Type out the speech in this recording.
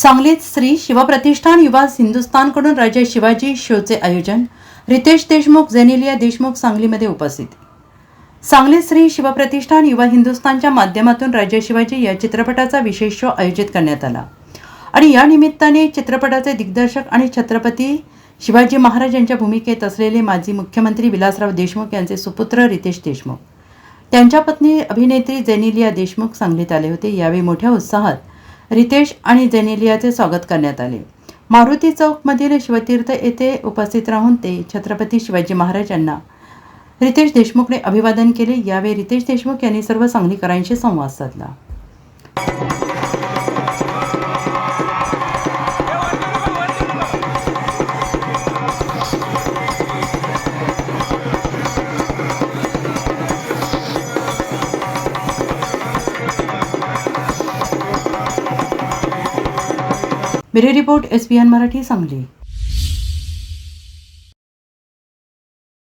सांगलीत श्री शिवप्रतिष्ठान युवा हिंदुस्थानकडून राजे शिवाजी शोचे आयोजन. रितेश देशमुख, जेनेलिया देशमुख सांगलीमध्ये उपस्थित. सांगलीत श्री शिवप्रतिष्ठान युवा हिंदुस्थानच्या माध्यमातून राजे शिवाजी या चित्रपटाचा विशेष शो आयोजित करण्यात आला आणि या निमित्ताने चित्रपटाचे दिग्दर्शक आणि छत्रपती शिवाजी महाराज यांच्या भूमिकेत असलेले माजी मुख्यमंत्री विलासराव देशमुख यांचे सुपुत्र रितेश देशमुख, त्यांच्या पत्नी अभिनेत्री जेनेलिया देशमुख सांगलीत आले होते. यावेळी मोठ्या उत्साहात रितेश आणि जेनेलियाचे स्वागत करण्यात आले. मारुती चौकमधील शिवतीर्थ येथे उपस्थित राहून ते छत्रपती शिवाजी महाराज यांना रितेश देशमुखने अभिवादन केले. यावेळी रितेश देशमुख यांनी सर्व सांगलीकरांशी संवाद साधला. Bureau report SBN Marathi Sangli.